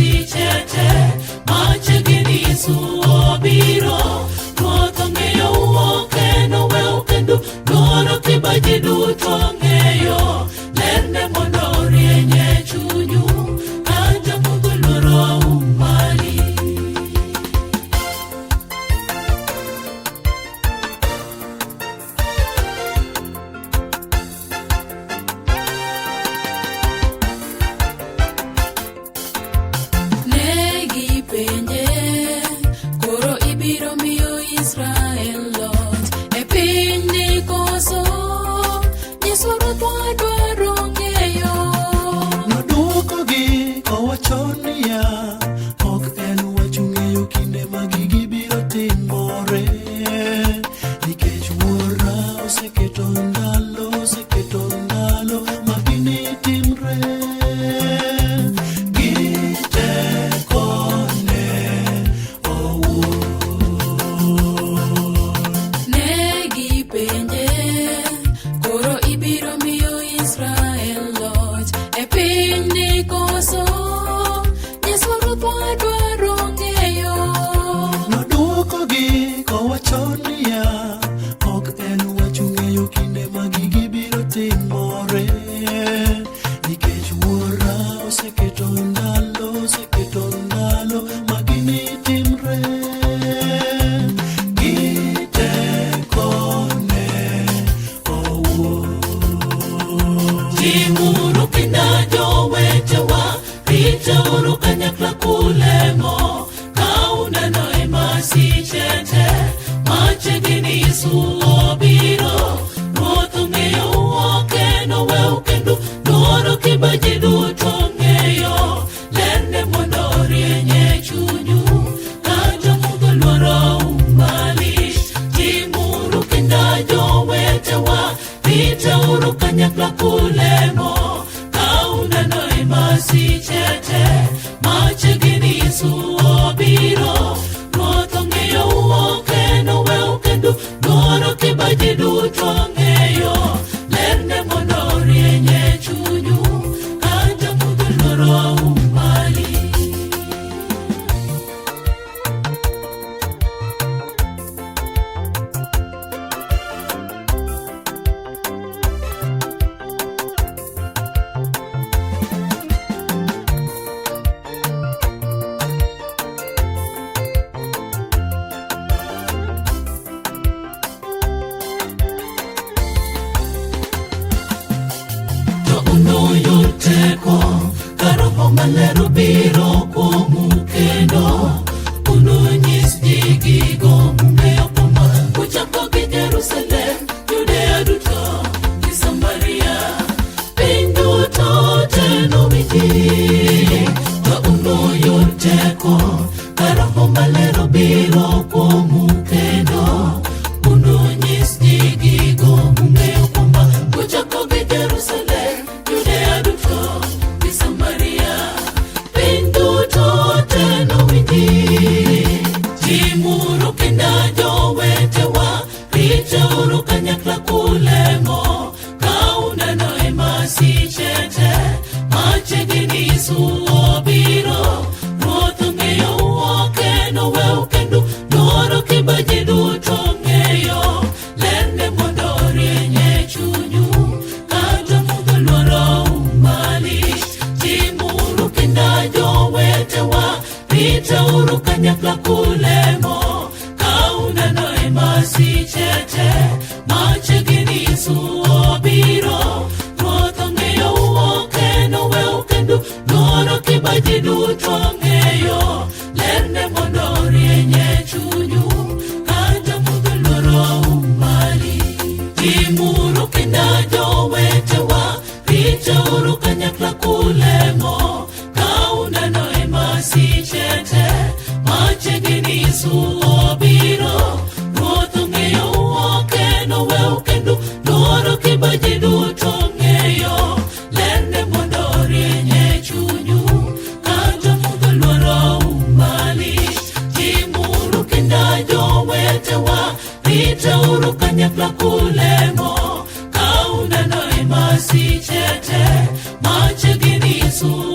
masichete machegini suobiro ruoth ong'eyo kendo wew kendo luoro kibaji duto ng'eyo lerne mondo orienye chunyu kata mudho luoro umali. Negi penje koro ibiro miyo Israel lot e piny koso nyiswa ruoth wadwaro ng'eyo. Noduokogi kowacho niya ok en wachu ng'eyo kinde ma gigi biro timore nikech wuora oseketo ndalo ma gini timre gitekone owuon. Negi penje koro ibiro miyo Israel lot e piny koso nyiswa ruoth wadwaro ng'eyo. Noduokogi kowacho niya ok en wachu ng'eyo kinde ma gigi biro timore nikech wuora oseketo ndalo ma gini timre gitekone owuon. Timuru kinda jowetewa ritouru kanyakla kulemo kauneno e masichete machegini suobiro ruoth ong'eyo kendo wew kendo luoro kibaji duto ng'eyo lerne mondo orienye chunyu kata mudho luoro umali. Timuru kinda jowetewa ritouru kanyakla kulemo kauneno e masichete machegini suobiro ruoth ong'eyo kendo wew kendo luoro kibaji duto ng'eyo lerne mondo orienye chunyu kata mudho luoro umali. To unuyo teko ka Roho Maler obiro kuomu kendo ununyis ji gigo mung'eyo kuoma kuchako gi Jerusalem, Judea duto gi Samaria, piny duto te nowinji. To unuyo teko ka Roho Maler obiro kuomu kendo ununyis ji gigo mung'eyo kuoma kuchako gi Jerusalem, Judea duto gi Samaria, piny duto te nowinji. Timuru kinda jowetewa ritouru kanyakla kulemo kauneno e masichete machegini suobiro ruoth ong'eyo kendo wew kendo luoro kibaji duto ng'eyo lerne mondo orienye chunyu kata mudho luoro umali. Timuru kinda jowetewa ritouru kanyakla kulemo kauneno e masichete machegini suobiro ruoth ong'eyo kendo wew kendo luoro kibaji duto ng'eyo lerne mondo orienye chunyu kata mudho luoro umali. Timuru kinda jowetewa ritouru kanyakla kulemo kauneno e masichete machegini suobiro ruoth ong'eyo kendo wew kendo luoro kibaji duto ng'eyo lerne mondo orienye chunyu kata mudho luoro umali. Timuru kinda jowetewa ritouru kanyakla kulemo kauneno e masichete machegini suobiro